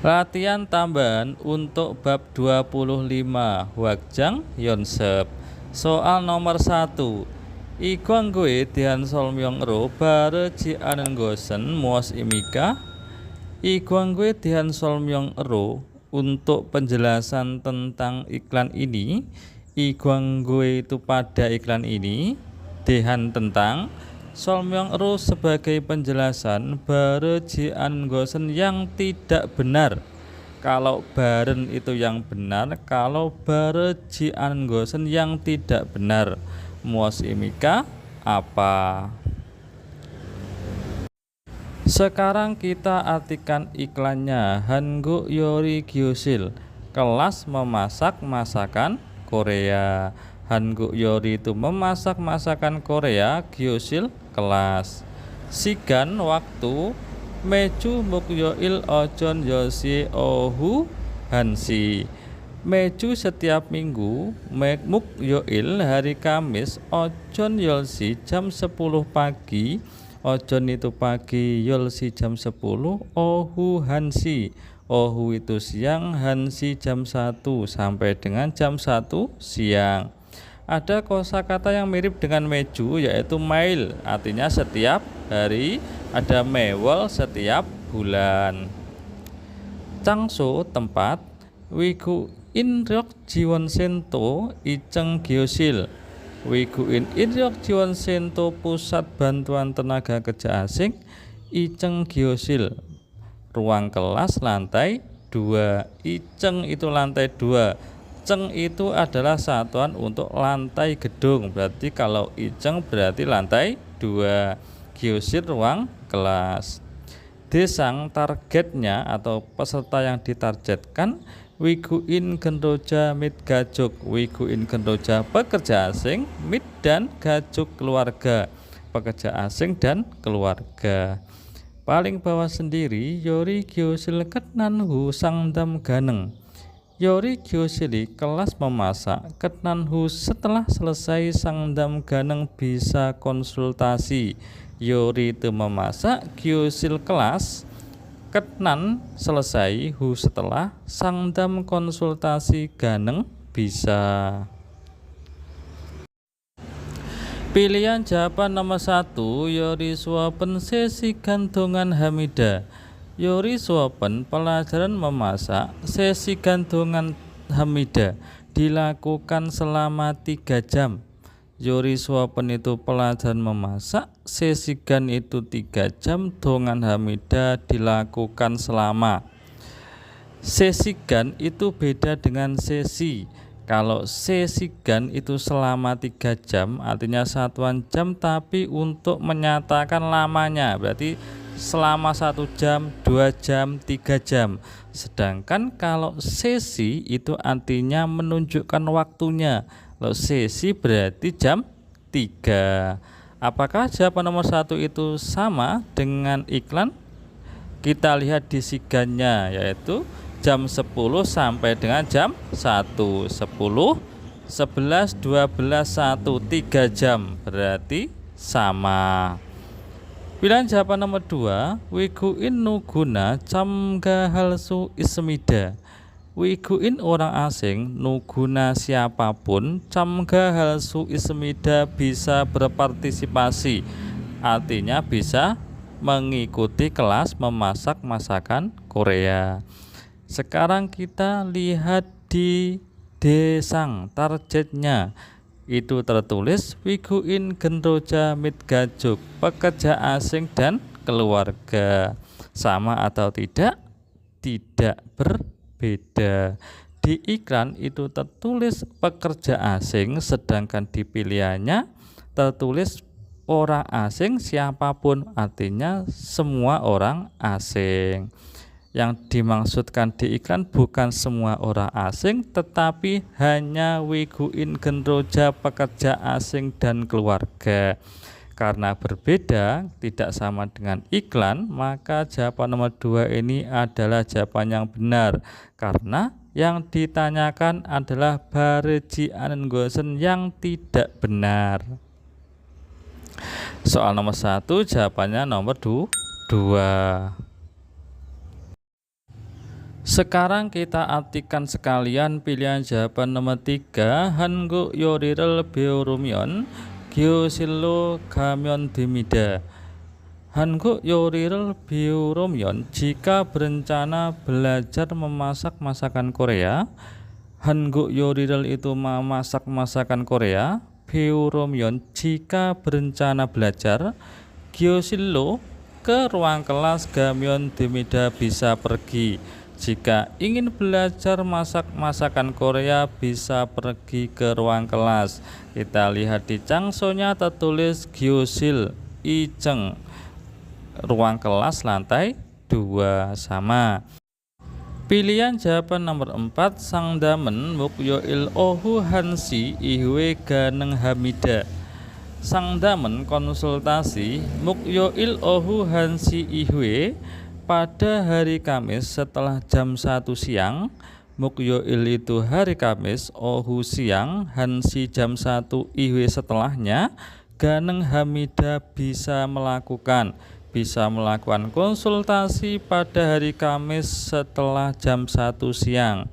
Latihan tambahan untuk bab 25 Wakjang Yonsep. Soal nomor 1. Igwang gue dian solmyong ro bare ji anen gosen muos imika. Igwang gue dian solmyong ro. Untuk penjelasan tentang iklan ini, igwang gue itu pada iklan ini, dehan tentang, solmyong ro sebagai penjelasan, bare ji anen gosen yang tidak benar. Kalau baren itu yang benar, kalau bare ji anen gosen yang tidak benar. Muos imika apa? Sekarang kita artikan iklannya. Hanguk Yori Gyosil, kelas memasak masakan Korea. Hanguk Yori itu memasak masakan Korea, Gyosil kelas. Sigan waktu, meju mukyoil ojon yosi ohu hansi. Meju setiap minggu, mukyoil hari Kamis, ojon yolsi jam 10 pagi. Ojon itu pagi, yolsi jam 10, ohu hansi. Ohu itu siang, hansi jam 1 sampai dengan jam 1 siang. Ada kosakata yang mirip dengan meju, yaitu mail, artinya setiap hari. Ada mewel, setiap bulan. Changso tempat, wigu inryok jiwon sento iceng gyosil. Wiguin Iryok Jiwon Sento pusat bantuan tenaga kerja asing, Iceng Gyosil ruang kelas lantai 2. Iceng itu lantai 2. Ceng itu adalah satuan untuk lantai gedung, berarti kalau Iceng berarti lantai 2. Gyosil ruang kelas. Desang targetnya atau peserta yang ditargetkan, wiguin genroja mid gajuk. Wiguin genroja pekerja asing, mid dan gajuk keluarga, pekerja asing dan keluarga. Paling bawah sendiri, Yori Gyosil ketnanhu sangdam ganeng. Yori Gyosili kelas memasak, ketnanhu setelah selesai sangdam ganeng bisa konsultasi. Yori itu memasak, Gyosil kelas, ketnan selesai, hu setelah, sangdam konsultasi, ganeng bisa. Pilihan jawaban nomor 1, Yori suapen sesi gantungan Hamida. Yori suapen pelajaran memasak, sesi gantungan Hamida dilakukan selama 3 jam. Yori suapen itu pelajaran memasak, sesi gan itu 3 jam, dongan Hamida dilakukan selama. Sesi gan itu beda dengan sesi. Kalau sesi gan itu selama 3 jam, artinya satuan jam, tapi untuk menyatakan lamanya berarti selama 1 jam, 2 jam, 3 jam. Sedangkan kalau sesi itu artinya menunjukkan waktunya. Kalau sesi berarti jam 3. Apakah jawaban nomor 1 itu sama dengan iklan? Kita lihat di sigannya, yaitu jam 10 sampai dengan jam 1. 10, 11, 12, 1, 3 jam berarti sama. Pilihan jawaban nomor 2, wiguin nuguna camgahalsu ismida. Wiguin orang asing, nuguna siapapun, camgahalsu ismida bisa berpartisipasi, artinya bisa mengikuti kelas memasak masakan Korea. Sekarang kita lihat di desang targetnya. Itu tertulis wiguin genroja mid gajuk, pekerja asing dan keluarga. Sama atau tidak? Tidak berbeda. Di iklan itu tertulis pekerja asing, sedangkan di pilihannya tertulis orang asing siapapun, artinya semua orang asing. Yang dimaksudkan di iklan bukan semua orang asing, tetapi hanya wiguin genroja pekerja asing dan keluarga. Karena berbeda, tidak sama dengan iklan, maka jawaban nomor 2 ini adalah jawaban yang benar. Karena yang ditanyakan adalah bareji anen gosen yang tidak benar. Soal nomor 1 jawabannya nomor 2. Sekarang kita artikan sekalian pilihan jawaban nomor 3. Hanguk yorirel beorumyon Gyosillo gamyon dimida. Hanguk yorirel beorumyon jika berencana belajar memasak masakan Korea. Hanguk yorirel itu memasak masakan Korea. Beorumyon jika berencana belajar. Gyosillo ke ruang kelas, gamyon dimida bisa pergi. Jika ingin belajar masak masakan Korea bisa pergi ke ruang kelas. Kita lihat di cangsonya tertulis Gyosil Iceng, ruang kelas lantai 2 sama. Pilihan jawaban nomor 4. Sangdamen mukyoil ohu hansi ihwe ganeng hamida. Sangdamen konsultasi mukyoil ohu hansi ihwe pada hari Kamis setelah jam 1 siang. Mukyoil itu hari Kamis, ohu siang, hansi jam 1, ihwe setelahnya. Ganeng hamida bisa melakukan konsultasi pada hari Kamis setelah jam 1 siang.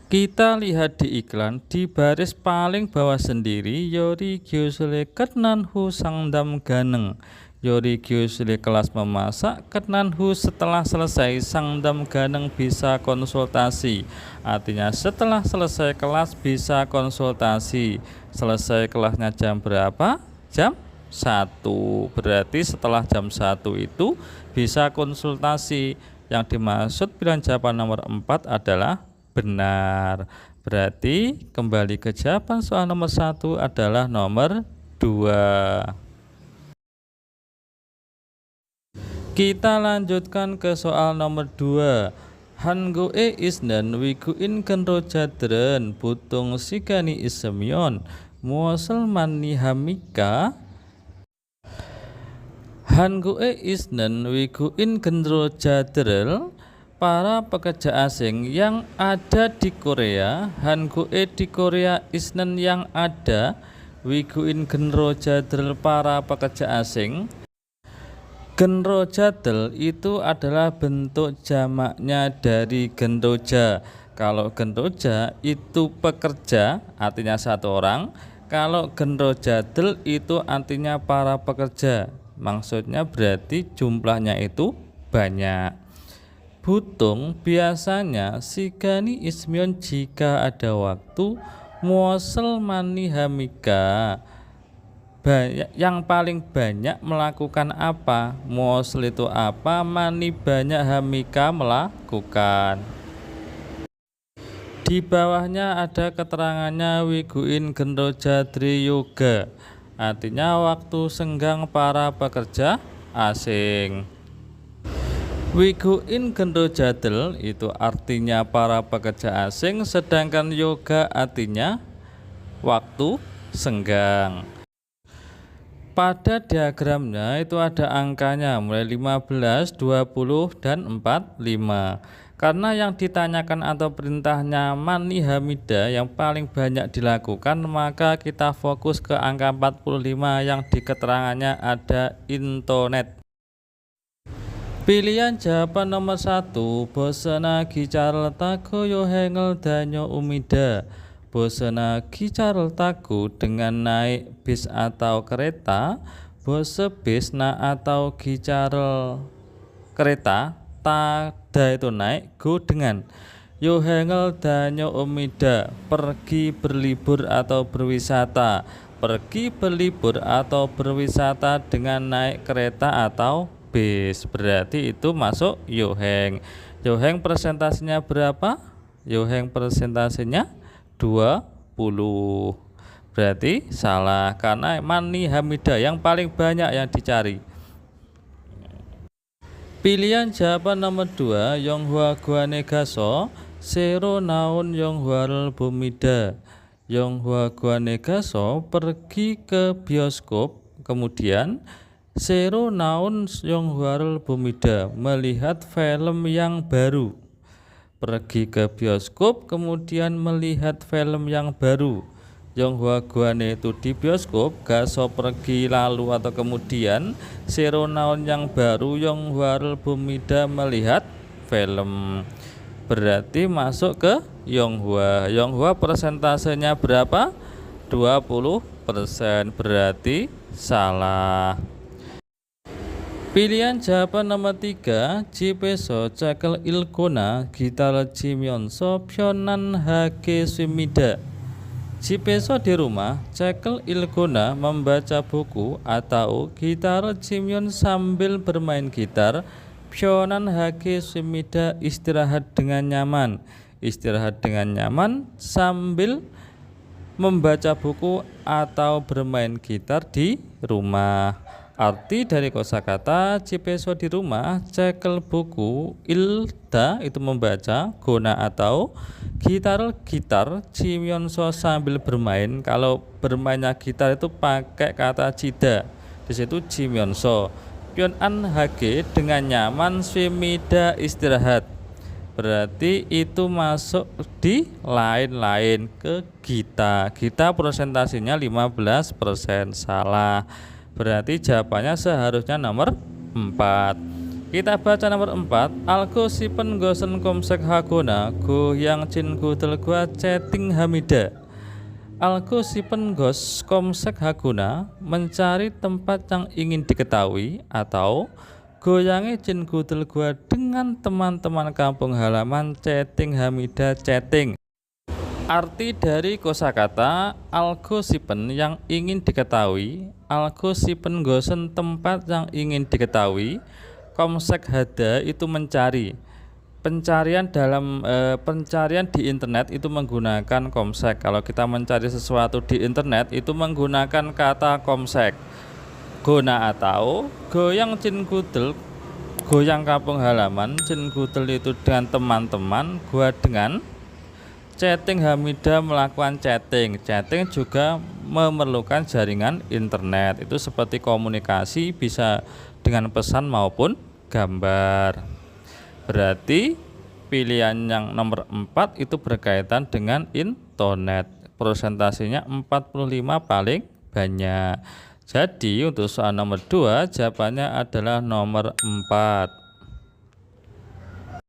Kita lihat di iklan di baris paling bawah sendiri, Yori Gyosule Ketnanhu Sangdam Ganeng. Yori Gyosule kelas memasak, Ketnanhu setelah selesai, Sangdam Ganeng bisa konsultasi. Artinya setelah selesai kelas bisa konsultasi. Selesai kelasnya jam berapa? Jam 1. Berarti setelah jam 1 itu bisa konsultasi. Yang dimaksud pilihan jawaban nomor 4 adalah benar. Berarti kembali ke jawaban soal nomor 1 adalah nomor 2. Kita lanjutkan ke soal nomor 2. Hangoe isnan wiguin kenro jadren butung sigani isemyon muaselman nihamika. Hangoe isnan wiguin kenro jadrel, para pekerja asing yang ada di Korea. Hangoe di Korea, isnan yang ada, wiguin genro jadrel para pekerja asing. Genro jadel itu adalah bentuk jamaknya dari genroja. Kalau genroja itu pekerja, artinya satu orang. Kalau genro jadel itu artinya para pekerja. Maksudnya berarti jumlahnya itu banyak. Butung biasanya sigani ismyon jika ada waktu. Muasel mani hamika, yang paling banyak melakukan apa? Muasel itu apa? Mani banyak, hamika melakukan. Di bawahnya ada keterangannya wiguin genro jadri yoga, artinya waktu senggang para pekerja asing. Wiguin genro jadel itu artinya para pekerja asing, sedangkan yoga artinya waktu senggang. Pada diagramnya itu ada angkanya mulai 15, 20, dan 45. Karena yang ditanyakan atau perintahnya mani hamida yang paling banyak dilakukan, maka kita fokus ke angka 45 yang di keterangannya ada internet. Pilihan jawaban nomor 1. Bosena gicarel tago yohengel danyo umida. Bosena gicarel tago dengan naik bis atau kereta. Bose bis na atau gicarel kereta. Tada itu naik, go dengan. Yohengel danyo umida, pergi berlibur atau berwisata. Pergi berlibur atau berwisata dengan naik kereta atau bis. Berarti itu masuk yoheng. Yoheng presentasinya berapa? Yoheng presentasinya 20. Berarti salah, karena mani hamida yang paling banyak yang dicari. Pilihan jawaban nomor 2. Yonghua guane gaso sero naun yonghuarel bumida. Yonghua guane gaso pergi ke bioskop, kemudian sero naun yonghuarel bumida melihat film yang baru. Pergi ke bioskop kemudian melihat film yang baru. Yonghua guane itu di bioskop, gaso pergi lalu atau kemudian, sero naon yang baru, yonghuarel bumida melihat film. berarti masuk ke Yonghua. Yonghua persentasenya berapa? 20%, berarti salah. Pilihan jawaban nomor 3, Jipeso cekel ilkona gitar Jimyonso Pyonan Hage Sumida. Jipeso di rumah cekel ilkona membaca buku atau gitar Jimyon sambil bermain gitar. Pyonan Hage Sumida istirahat dengan nyaman. Istirahat dengan nyaman sambil membaca buku atau bermain gitar di rumah. Arti dari kosakata Jipeso di rumah cekel buku, ilda itu membaca, gona atau gitar Jimyonso sambil bermain. Kalau bermainnya gitar itu pakai kata jida, di situ Jimyonso. Pyonan Hage dengan nyaman, Sumida istirahat, berarti itu masuk di lain-lain ke Gita. Gita presentasinya 15%, salah. Berarti jawabannya seharusnya nomor 4. Kita baca nomor 4. Algo sipen gosen komsek hagona go yang cin gudel gua chatting Hamida. Algo sipen gos komsek haguna mencari tempat yang ingin diketahui atau goyangi cin gudel gua dengan teman-teman kampung halaman chatting Hamida chatting. Arti dari kosakata algo sipen yang ingin diketahui, algo sipen gosen tempat yang ingin diketahui, komsek hada itu mencari. Pencarian pencarian di internet itu menggunakan komsek. Kalau kita mencari sesuatu di internet itu menggunakan kata komsek. Gona atau goyang cin gudel, goyang kampung halaman, cin gudel itu dengan teman-teman, gua dengan chatting Hamida melakukan chatting. Chatting juga memerlukan jaringan internet. Itu seperti komunikasi bisa dengan pesan maupun gambar. Berarti pilihan yang nomor 4 itu berkaitan dengan internet. Presentasinya 45 paling banyak. Jadi untuk soal nomor 2 jawabannya adalah nomor 4.